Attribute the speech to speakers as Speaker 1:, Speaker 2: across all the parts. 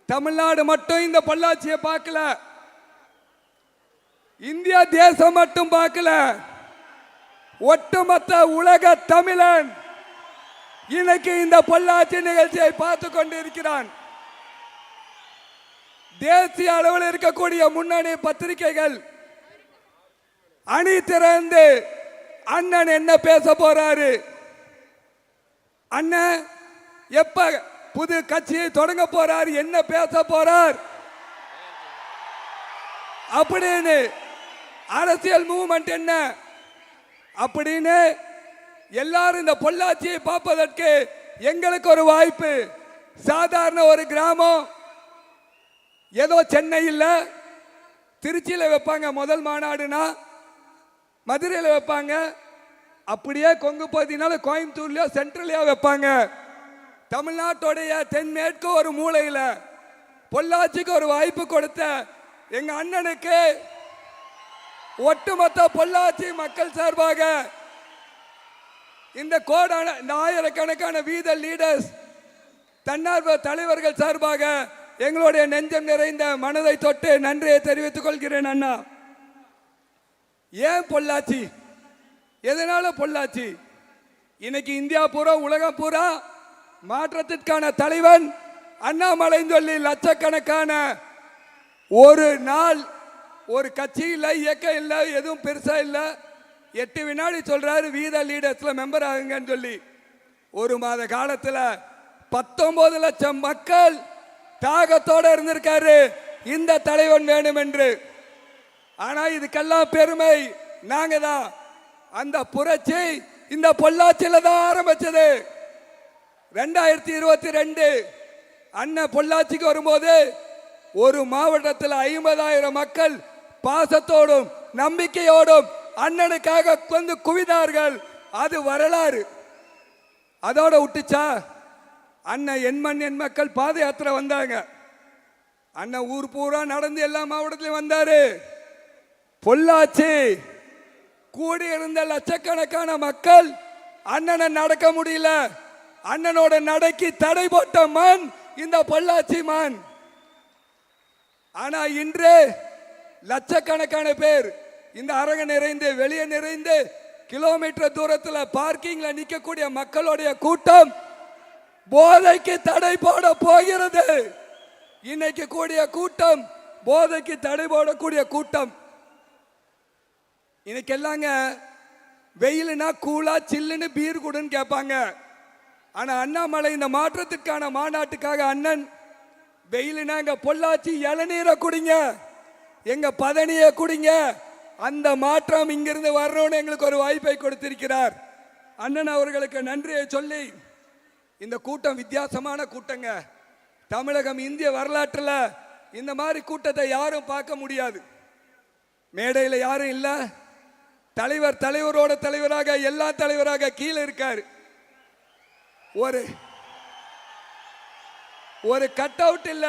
Speaker 1: தமிழ்நாடு மட்டும் இந்த பொள்ளாச்சியை பார்க்கல, இந்தியா தேசம் மட்டும் பார்க்கல, ஒட்டுமொத்த உலக தமிழன் இன்னைக்கு இந்த பொள்ளாச்சி நிகழ்ச்சியை பார்த்து கொண்டிருக்கிறான். தேசிய அளவில் இருக்கக்கூடிய முன்னணி பத்திரிகைகள் அணி திறந்து அண்ணன் என்ன பேச போறாரு, அண்ணன் எப்ப புது கட்சியை தொடங்க போறார், என்ன பேச போறார் அப்படின்னு, அரசியல் மூவ்மெண்ட் என்ன அப்படின்னு எல்லாரும் இந்த பொள்ளாச்சியை பார்ப்பதற்கு எங்களுக்கு ஒரு வாய்ப்பு. சாதாரண ஒரு கிராமம், ஏதோ சென்னை இல்ல, திருச்சியில் வைப்பாங்க முதல் மாநாடுனா, மதுரையில் வைப்பாங்க, அப்படியே கொங்கு பகுதினால கோயம்புத்தூர்லயோ சென்ட்ரலையோ வைப்பாங்க. தமிழ்நாட்டுடைய தென்மேற்கு ஒரு மூலையில் பொள்ளாச்சிக்கு ஒரு வாய்ப்பு கொடுத்த எங்க அண்ணனுக்கு ஒட்டுமொத்த பொள்ளாச்சி மக்கள் சார்பாக, இந்த கோடான ஆயிரக்கணக்கான வீத லீடர்ஸ் தன்னார்வ தலைவர்கள் சார்பாக எங்களுடைய நெஞ்சம் நிறைந்த மனதை தொட்டு நன்றியை தெரிவித்துக் கொள்கிறேன். அண்ணா, ஏன் பொள்ளாச்சி, எதனால பொள்ளாச்சி? இன்னைக்கு இந்தியா பூரா உலகம் பூரா மாற்றத்திற்கான தலைவன் அண்ணாமலை சொல்லி லட்சக்கணக்கான ஒரு நாள் ஒரு கட்சி இல்லை, இயக்கம் இல்லை, எதுவும் பெருசா இல்லை, 8 வினாடி சொல்றாரு வீத லீடர்ஸ்ல மெம்பர் ஆகுங்கன்னு சொல்லி. ஒரு மாத காலத்தில் 19 லட்சம் மக்கள் தாகத்தோட இருந்திருக்காரு இந்த தலைவன் வேணும் என்று. ஆனா இதுக்கெல்லாம் பெருமை நாங்க தான். அந்த புரட்சி இந்த பொள்ளாச்சியில தான் ஆரம்பிச்சது. 2022 அண்ணன் பொள்ளாச்சிக்கு வரும்போது ஒரு மாவட்டத்தில் 50,000 மக்கள் பாசத்தோடும் நம்பிக்கையோடும் அண்ணனுக்காக வந்து குவிந்தார்கள். அது வரலாறு. அதோட விட்டுச்சா, அண்ணன் எண்மண் எண் மக்கள் பாத யாத்திரை வந்தாங்க. அண்ணன் ஊர் பூரா நடந்து எல்லா மாவட்டத்திலும் வந்தாரு. பொள்ளாச்சி கூடியிருந்த லட்சக்கணக்கான மக்கள் அண்ணனை நடக்க முடியல, அண்ணனோட நடைக்கு தடை போட்ட மண் இந்த பொள்ளாச்சி மண். ஆனா இன்று லட்சக்கணக்கான பேர் இந்த அரங்க நிறைந்து வெளியே நிறைந்து கிலோமீட்டர் தூரத்தில் பார்க்கிங்ல நிற்கக்கூடிய மக்களுடைய கூட்டம் போதைக்கு தடை போட போகிறது. இன்னைக்கு கூடிய கூட்டம் போதைக்கு தடை போடக்கூடிய கூட்டம். இன்னைக்கு எல்லாங்க வெயிலுனா கூலா சில்லுன்னு பீர் குடுன்னு கேட்பாங்க. ஆனா அண்ணாமலை இந்த மாற்றத்திற்கான மாநாட்டுக்காக அண்ணன் வெயிலுனா எங்க பொள்ளாச்சி இளநீரை குடிங்க, எங்க பதனியை குடிங்க, அந்த மாற்றம் இங்கிருந்து வரணும்னு எங்களுக்கு ஒரு வாய்ப்பை கொடுத்திருக்கிறார். அண்ணன் அவர்களுக்கு நன்றியை சொல்லி, இந்த கூட்டம் வித்தியாசமான கூட்டங்க. தமிழகம் இந்திய வரலாற்றில் இந்த மாதிரி கூட்டத்தை யாரும் பார்க்க முடியாது. மேடையில் யாரும் இல்லை, தலைவர் தலைவரோட தலைவராக எல்லா தலைவராக கீழே இருக்காரு. ஒரு கட் அவுட் இல்ல,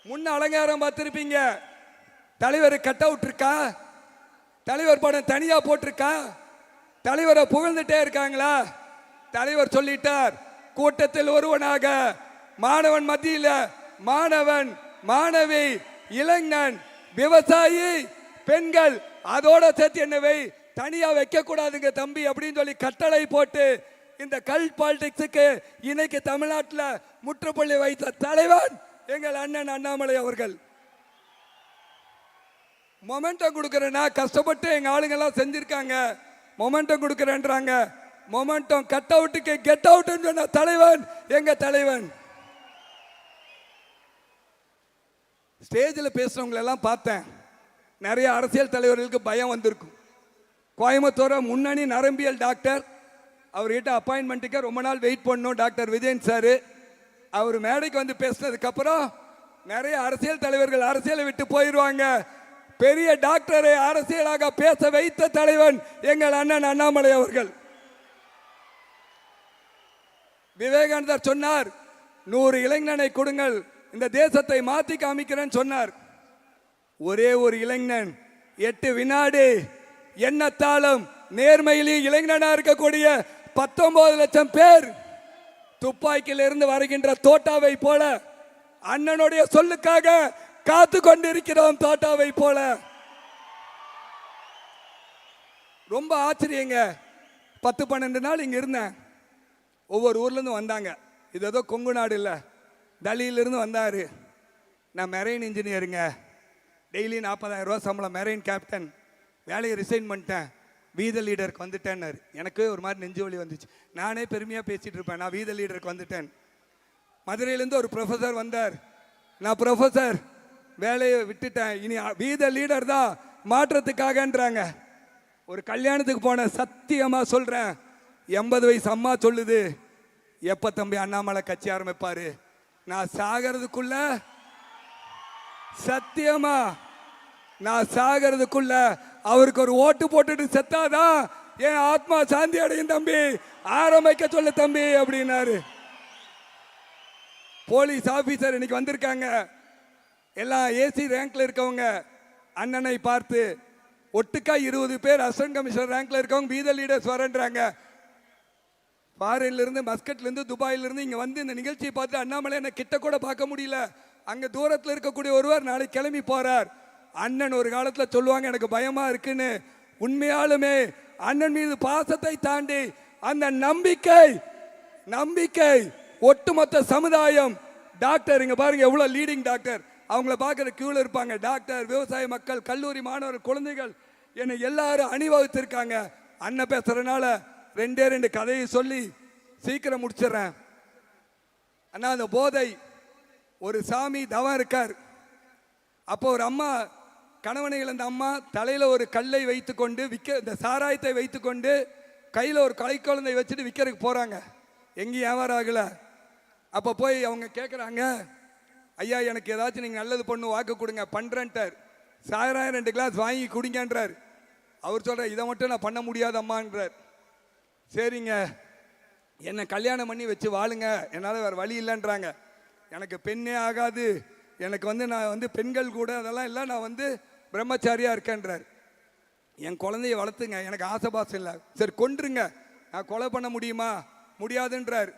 Speaker 1: முன்ன அலங்காரம் பார்த்திருப்பீங்க. தலைவர் கட் அவுட் இருக்கா? தலைவர் படம் தனியா போட்டிருக்கா? தலைவரை புகழ்ந்துட்டே இருக்காங்களா? தலைவர் சொல்லிட்டார், கூட்டத்தில் ஒருவனாக மாணவன் மத்தியில் மாணவன் மாணவி இளைஞன் விவசாயி பெண்கள் அதோட சேர்த்து என்னவை தனியா வைக்க கூடாதுங்க தம்பி அப்படின்னு சொல்லி கட்டளை போட்டு இந்த கல் பாலிடிக்ஸுக்கு இன்னைக்கு தமிழ்நாட்டில் முற்றுப்புள்ளி வைத்த தலைவன் எங்கள் அண்ணன் அண்ணாமலை அவர்கள். மொமெண்டம் கொடுக்கறேன்னா கஷ்டப்பட்டு எங்க ஆளுங்க எல்லாம் செஞ்சிருக்காங்க, மொமெண்டம் கொடுக்கறேன்றாங்க. மொமெண்டம் கட் அவுட்டுக்கு கெட் அவுட் சொன்ன தலைவன் எங்க தலைவன். ஸ்டேஜில் பேசுறவங்க எல்லாம் பார்த்தேன், நிறைய அரசியல் தலைவர்களுக்கு பயம் வந்திருக்கும். கோயம்புத்தூர் முன்னணி நரம்பியல் டாக்டர், அவர்கிட்ட அப்பாயின்மெண்ட்டுக்கு ரொம்ப நாள் வெயிட் பண்ணணும் டாக்டர் விஜயன் சார். அவர் மேடைக்கு வந்து பேசினதுக்கு அப்புறம் நிறைய அரசியல் தலைவர்கள் அரசியலை விட்டு போயிடுவாங்க. பெரிய டாக்டரை அரசியலாக பேச வைத்த தலைவன் எங்கள் அண்ணன் அண்ணாமலை அவர்கள். விவேகானந்தர் சொன்னார், 100 இளைஞனை கொடுங்கள் இந்த தேசத்தை மாற்றி காமிக்கிறேன்னு சொன்னார். ஒரே ஒரு இளைஞன் 8 வினாடி எண்ணத்தாலும் நேர்மையிலே இளைஞனா இருக்கக்கூடிய 19 லட்சம் பேர் துப்பாக்கியிலிருந்து வருகின்ற தோட்டாவை போல அண்ணனுடைய சொல்லுக்காக காத்து கொண்டிருக்கிறோம் தோட்டாவை போல. ரொம்ப ஆச்சரியங்க. 10-12 நாள் இங்க இருந்தேன். ஒவ்வொரு ஊர்ல இருந்து வந்தாங்க. இது ஏதோ கொங்கு நாடு இல்ல, டெல்லியிலிருந்து வந்தாரு. நான் மெரைன் இன்ஜினியருங்க, டெய்லி 40,000 ரூபா சம்பளம், மெரைன் கேப்டன், வேலையை ரிசைன் பண்ணிட்டேன், வீத லீடருக்கு வந்துட்டேன்னாரு. எனக்கு ஒரு மாதிரி நெஞ்சு வலி வந்துச்சு. நானே பெருமையாக பேசிட்டு இருப்பேன், நான் வீத லீடருக்கு வந்துட்டேன். மதுரையிலேருந்து ஒரு ப்ரொஃபஸர் வந்தார். நான் ப்ரொஃபஸர் வேலையை விட்டுட்டேன், இனி வீத லீடர் தான் மாற்றத்துக்காகன்றாங்க. ஒரு கல்யாணத்துக்கு போன, சத்தியமா சொல்றேன், 80 வயசு அம்மா சொல்லுது, எப்ப தம்பி அண்ணாமலை கட்சி ஆரம்பிப்பாரு? நான் சாகிறதுக்குள்ள, சத்தியமா நான் சாகிறதுக்குள்ள அவருக்கு ஒரு ஓட்டு போட்டுட்டு செத்தாதான் என் ஆத்மா சாந்தி அடையும் தம்பி, ஆரம்பிக்க சொல்ல தம்பி அப்படின்னாரு. போலீஸ் ஆபீசர் இன்னைக்கு வந்திருக்காங்க, எல்லாம் ஏசி ரேங்க்ல இருக்கவங்க. அண்ணனை பார்த்து ஒட்டுக்கா 20 பேர் அசிஸ்டன்ட் கமிஷனர் ரேங்க்ல இருக்கவங்க வீத லீடர்ஸ் வரன்றாங்க. ஃபாரின்ல இருந்து, மஸ்கட்ல இருந்து, துபாயில இருந்து இங்க வந்து இந்த நிகழ்ச்சியை பார்த்து அண்ணாமலை என்ன கிட்ட கூட பார்க்க முடியல. அங்க தூரத்தில் இருக்கக்கூடிய ஒருவர் நாளைக்கு கிளம்பி போறார். அண்ணன் ஒரு காலத்துல சொல்லுவாங்க எனக்கு பயமா இருக்குன்னு. உண்மையாலுமே அண்ணன் மீது பாசத்தை தாண்டி அந்த நம்பிக்கை ஒட்டுமொத்த சமுதாயம். டாக்டர் இங்க பாருங்க எவ்வளவு லீடிங் டாக்டர், அவங்கள பார்க்குற கியூல இருப்பாங்க. டாக்டர், விவசாய மக்கள், கல்லூரி மாணவர்கள், குழந்தைகள் என்னை எல்லாரும் அணிவகுத்திருக்காங்க. அண்ணன் பேசுறதுனால 2 கதையை சொல்லி சீக்கிரம் முடிச்சிடறேன். அண்ணா, அந்த போதை, ஒரு சாமி தவம் இருக்கார். அப்போ ஒரு அம்மா, கணவனை இழந்த அம்மா, தலையில ஒரு கல்லை வைத்துக்கொண்டு இந்த சாராயத்தை வைத்துக்கொண்டு கையில் ஒரு கலை குழந்தை வச்சுட்டு விற்கிறதுக்கு போறாங்க. எங்கேயும் வியாபாரம் ஆகல. அப்போ போய் அவங்க கேட்குறாங்க, ஐயா எனக்கு ஏதாச்சும் நீங்கள் நல்லது பண்ணு, வாக்கு கொடுங்க, பண்ணுறேன்ட்டார். சாராயம் 2 கிளாஸ் வாங்கி குடிங்கன்றார். அவர் சொல்கிறார், இதை மட்டும் நான் பண்ண முடியாதம்மான்றார். சரிங்க, என்னை கல்யாணம் பண்ணி வச்சு வாழுங்க, என்னால் வேறு வழி இல்லைன்றாங்க. எனக்கு பெண்ணே ஆகாது, எனக்கு நான் பெண்கள் கூட அதெல்லாம் இல்லை, நான் பிரம்மச்சாரியாக இருக்கேன்றார். என் குழந்தைய வளர்த்துங்க, எனக்கு ஆசைபாசம் இல்லை. சரி கொன்றுங்க, நான் கொலை பண்ண முடியுமா? முடியாதுன்றார்.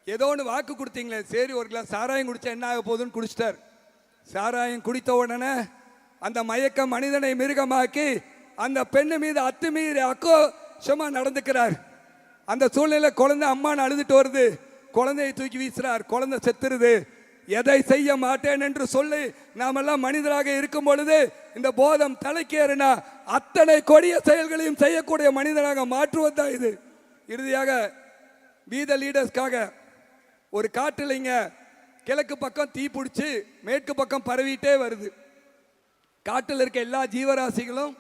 Speaker 1: ஏதோ ஒன்று வாக்கு கொடுத்தீங்களே, சரி ஒரு கிளாஸ் சாராயம் குடித்தா என்ன ஆக போகுதுன்னு குடிச்சிட்டார். சாராயம் குடித்த உடனே அந்த மயக்கம் மனிதனை மிருகமாக்கி அந்த பெண்ணு மீது அத்துமீறி அக்கோஷமாக நடந்துக்கிறார். அந்த சூழ்நிலை குழந்தை அம்மான்னு அழுதுட்டு வருது, குழந்தையை தூக்கி வீசுறார், குழந்தை செத்துருது. எதை செய்ய மாட்டேன் என்று சொல்லி நாமெல்லாம் மனிதராக இருக்கும் பொழுது இந்த போதம் தலைக்கேறினா அத்தனை கொடிய செயல்களையும் செய்யக்கூடிய மனிதனாக மாற்றுவதுதான் இது. இறுதியாக வீத லீடர்ஸ்க்காக ஒரு காட்டுலைங்க கிழக்கு பக்கம் தீ பிடிச்சி மேற்கு பக்கம் பரவிட்டே வருது. காட்டில் இருக்க எல்லா ஜீவராசிகளும்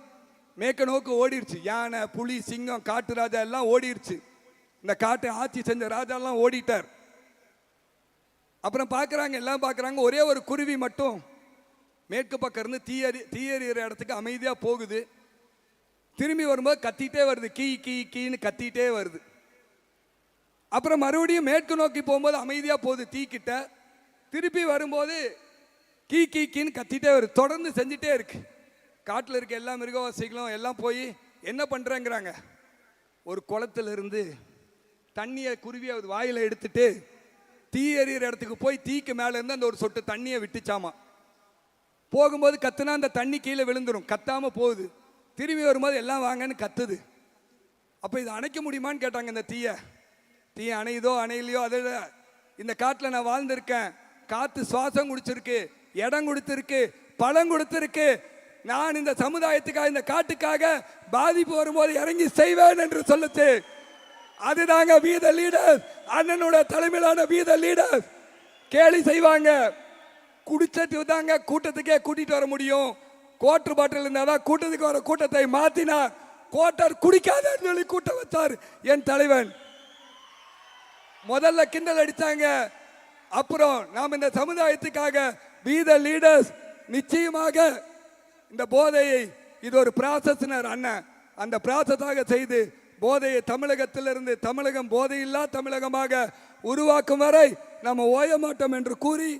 Speaker 1: மேற்கு நோக்கு ஓடிடுச்சு. யானை, புலி, சிங்கம், காட்டு ராஜா எல்லாம் ஓடிடுச்சு. இந்த காட்டை ஆட்சி செஞ்ச ராஜாலாம் ஓடிட்டார். அப்புறம் பார்க்குறாங்க, எல்லாம் பார்க்குறாங்க, ஒரே ஒரு குருவி மட்டும் மேற்கு பக்கம் இருந்து தீயறிகிற இடத்துக்கு அமைதியாக போகுது. திரும்பி வரும்போது கத்திட்டே வருது, கீன்னு கத்திட்டே வருது. அப்புறம் மறுபடியும் மேற்கு நோக்கி போகும்போது அமைதியாக போகுது தீக்கிட்ட. திருப்பி வரும்போது கீன்னு கத்திட்டே வருது. தொடர்ந்து செஞ்சுட்டே இருக்கு. காட்டில் இருக்க எல்லா மிருகவாசிகளும் எல்லாம் போய் என்ன பண்ணுறேங்கிறாங்க. ஒரு குளத்துல இருந்து தண்ணியை குருவியை வாயில் எடுத்துட்டு தீ எறிகிற இடத்துக்கு போய் தீக்கு மேலே இருந்து அந்த ஒரு சொட்டு தண்ணியை விட்டுச்சாமா. போகும்போது கத்துனா அந்த தண்ணி கீழே விழுந்துடும், கத்தாமல் போகுது. திரும்பி வரும்போது எல்லாம் வாங்கன்னு கத்துது. அப்போ இதை அணைக்க முடியுமான்னு கேட்டாங்க. இந்த தீ அணையுதோ அணையிலையோ, அதில் இந்த காட்டில் நான் வாழ்ந்திருக்கேன், காற்று சுவாசம் குடிச்சிருக்கு, இடம் கொடுத்துருக்கு, பழம் கொடுத்துருக்கு. நான் இந்த சமுதாயத்துக்காக, இந்த காட்டுக்காக பாதிப்பு வரும்போது இறங்கி செய்வேன் என்று சொல்லுச்சு. அதுதாங்க வீத லீடர்ஸ். அண்ணனோட தலைமையிலான வீத லீடர்ஸ். கேலி செய்வாங்க, குடிச்சிட்டு தாங்க கூட்டத்துக்கே கூட்டிட்டு வர முடியும். கோட்டர் பாட்டில் இருந்தாதான் கூட்டத்துக்கு வர கூட்டத்தை மாத்தினார். கோட்டர் குடிக்காதன்னு சொல்லி கூட்டம் வச்சார் என் தலைவன். முதல்ல கிண்டல் அடித்தாங்க. அப்புறம் நாம் இந்த சமுதாயத்துக்காக வீத லீடர்ஸ் நிச்சயமாக இந்த போதையை, இது ஒரு ப்ராசஸ்னர் அண்ணன், அந்த ப்ராசஸாக செய்து போதையை தமிழகத்திலிருந்து, தமிழகம் போதையில்லா தமிழகமாக உருவாக்கும் வரை நம்ம ஓய மாட்டோம் என்று கூறி,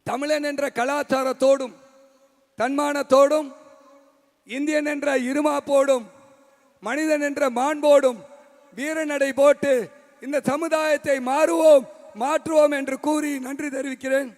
Speaker 1: தமிழன் என்ற கலாச்சாரத்தோடும் தன்மானத்தோடும், இந்தியன் என்ற இருமாப்போடும், மனிதன் என்ற மாண்போடும் வீரநடை போட்டு இந்த சமுதாயத்தை மாற்றுவோம் என்று கூறி நன்றி தெரிவிக்கிறேன்.